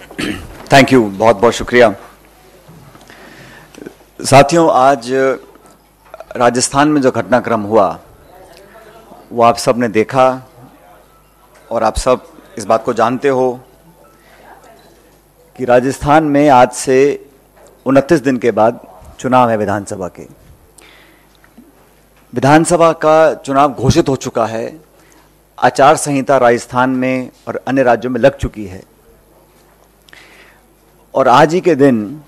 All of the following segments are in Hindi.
थैंक यू, बहुत बहुत शुक्रिया। साथियों, आज राजस्थान में जो घटनाक्रम हुआ वो आप सब ने देखा और आप सब इस बात को जानते हो कि राजस्थान में आज से 29 दिन के बाद चुनाव है विधानसभा के। विधानसभा का चुनाव घोषित हो चुका है। आचार संहिता राजस्थान में और अन्य राज्यों में लग चुकी है और आज ही के दिन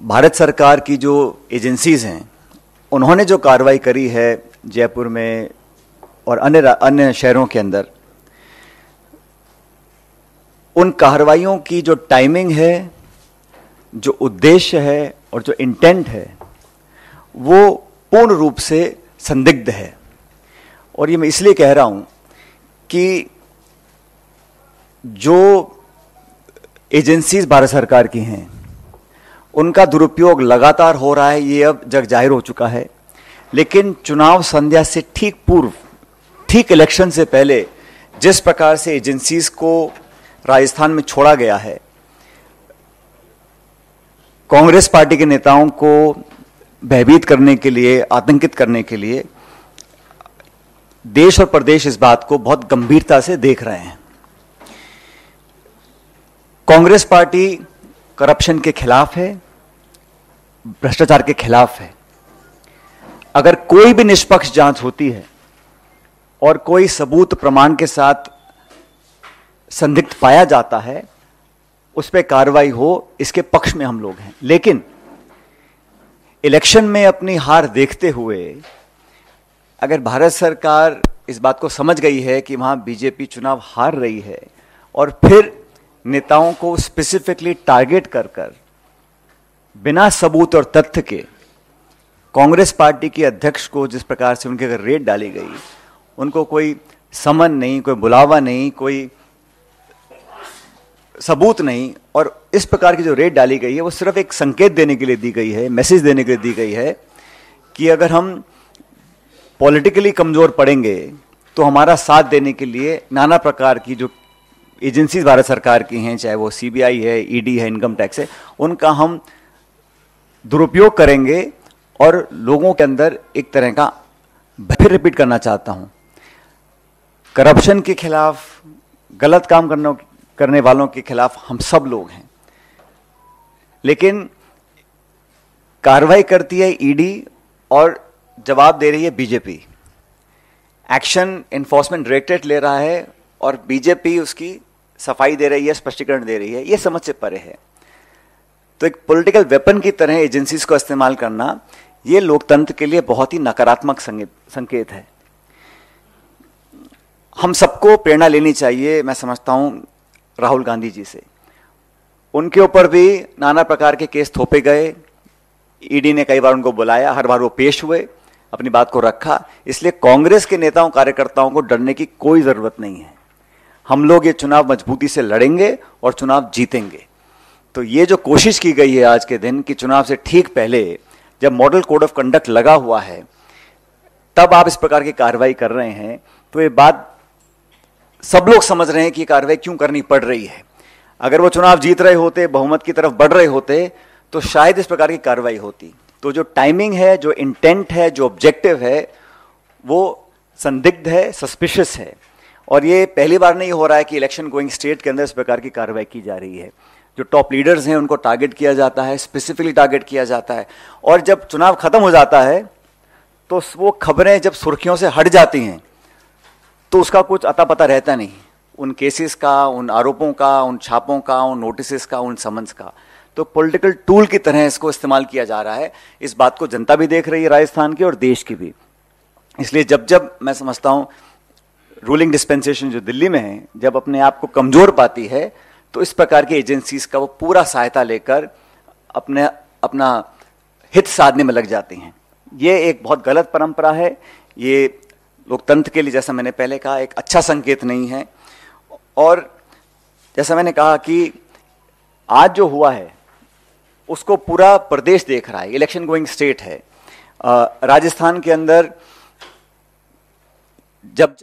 भारत सरकार की जो एजेंसीज हैं उन्होंने जो कार्रवाई करी है जयपुर में और अन्य शहरों के अंदर, उन कार्रवाइयों की जो टाइमिंग है, जो उद्देश्य है और जो इंटेंट है वो पूर्ण रूप से संदिग्ध है। और ये मैं इसलिए कह रहा हूं कि जो एजेंसीज भारत सरकार की हैं उनका दुरुपयोग लगातार हो रहा है, ये अब जग जाहिर हो चुका है। लेकिन चुनाव संध्या से ठीक पूर्व, ठीक इलेक्शन से पहले जिस प्रकार से एजेंसीज को राजस्थान में छोड़ा गया है, कांग्रेस पार्टी के नेताओं को भयभीत करने के लिए, आतंकित करने के लिए, देश और प्रदेश इस बात को बहुत गंभीरता से देख रहे हैं। कांग्रेस पार्टी करप्शन के खिलाफ है, भ्रष्टाचार के खिलाफ है। अगर कोई भी निष्पक्ष जांच होती है और कोई सबूत प्रमाण के साथ संदिग्ध पाया जाता है, उस पर कार्रवाई हो, इसके पक्ष में हम लोग हैं। लेकिन इलेक्शन में अपनी हार देखते हुए अगर भारत सरकार इस बात को समझ गई है कि वहां बीजेपी चुनाव हार रही है और फिर नेताओं को स्पेसिफिकली टारगेट कर बिना सबूत और तथ्य के कांग्रेस पार्टी के अध्यक्ष को जिस प्रकार से उनके अगर रेड डाली गई, उनको कोई समन नहीं, कोई बुलावा नहीं, कोई सबूत नहीं, और इस प्रकार की जो रेड डाली गई है वो सिर्फ एक संकेत देने के लिए दी गई है, मैसेज देने के लिए दी गई है कि अगर हम पॉलिटिकली कमजोर पड़ेंगे तो हमारा साथ देने के लिए नाना प्रकार की जो एजेंसीज भारत सरकार की हैं, चाहे वो सीबीआई है, ईडी है, इनकम टैक्स है, उनका हम दुरुपयोग करेंगे और लोगों के अंदर एक तरह का, फिर रिपीट करना चाहता हूं, करप्शन के खिलाफ, गलत काम करने वालों के खिलाफ हम सब लोग हैं। लेकिन कार्रवाई करती है ईडी और जवाब दे रही है बीजेपी। एक्शन एनफोर्समेंट डायरेक्टरेट ले रहा है और बीजेपी उसकी सफाई दे रही है, स्पष्टीकरण दे रही है। ये समझ से परे है। तो एक पॉलिटिकल वेपन की तरह एजेंसीज को इस्तेमाल करना, ये लोकतंत्र के लिए बहुत ही नकारात्मक संकेत है। हम सबको प्रेरणा लेनी चाहिए, मैं समझता हूं, राहुल गांधी जी से। उनके ऊपर भी नाना प्रकार के केस थोपे गए, ईडी ने कई बार उनको बुलाया, हर बार वो पेश हुए, अपनी बात को रखा। इसलिए कांग्रेस के नेताओं, कार्यकर्ताओं को डरने की कोई जरूरत नहीं है। हम लोग ये चुनाव मजबूती से लड़ेंगे और चुनाव जीतेंगे। तो ये जो कोशिश की गई है आज के दिन कि चुनाव से ठीक पहले, जब मॉडल कोड ऑफ कंडक्ट लगा हुआ है, तब आप इस प्रकार की कार्रवाई कर रहे हैं, तो ये बात सब लोग समझ रहे हैं कि कार्रवाई क्यों करनी पड़ रही है। अगर वो चुनाव जीत रहे होते, बहुमत की तरफ बढ़ रहे होते, तो शायद इस प्रकार की कार्रवाई होती। तो जो टाइमिंग है, जो इंटेंट है, जो ऑब्जेक्टिव है, वो संदिग्ध है, सस्पिशियस है। और ये पहली बार नहीं हो रहा है कि इलेक्शन गोइंग स्टेट के अंदर इस प्रकार की कार्रवाई की जा रही है। जो टॉप लीडर्स हैं उनको टारगेट किया जाता है, स्पेसिफिकली टारगेट किया जाता है। और जब चुनाव खत्म हो जाता है तो वो खबरें जब सुर्खियों से हट जाती हैं तो उसका कुछ अता पता रहता नहीं, उन केसेस का, उन आरोपों का, उन छापों का, उन नोटिस का, उन समन्स का। तो पॉलिटिकल टूल की तरह इसको इस्तेमाल किया जा रहा है। इस बात को जनता भी देख रही है, राजस्थान की और देश की भी। इसलिए जब जब मैं समझता हूं रूलिंग डिस्पेंसेशन जो दिल्ली में है, जब अपने आप को कमजोर पाती है, तो इस प्रकार की एजेंसीज का वो पूरा सहायता लेकर अपना हित साधने में लग जाती हैं। ये एक बहुत गलत परंपरा है। ये लोकतंत्र के लिए, जैसा मैंने पहले कहा, एक अच्छा संकेत नहीं है। और जैसा मैंने कहा कि आज जो हुआ है उसको पूरा प्रदेश देख रहा है। इलेक्शन गोइंग स्टेट है। राजस्थान के अंदर जब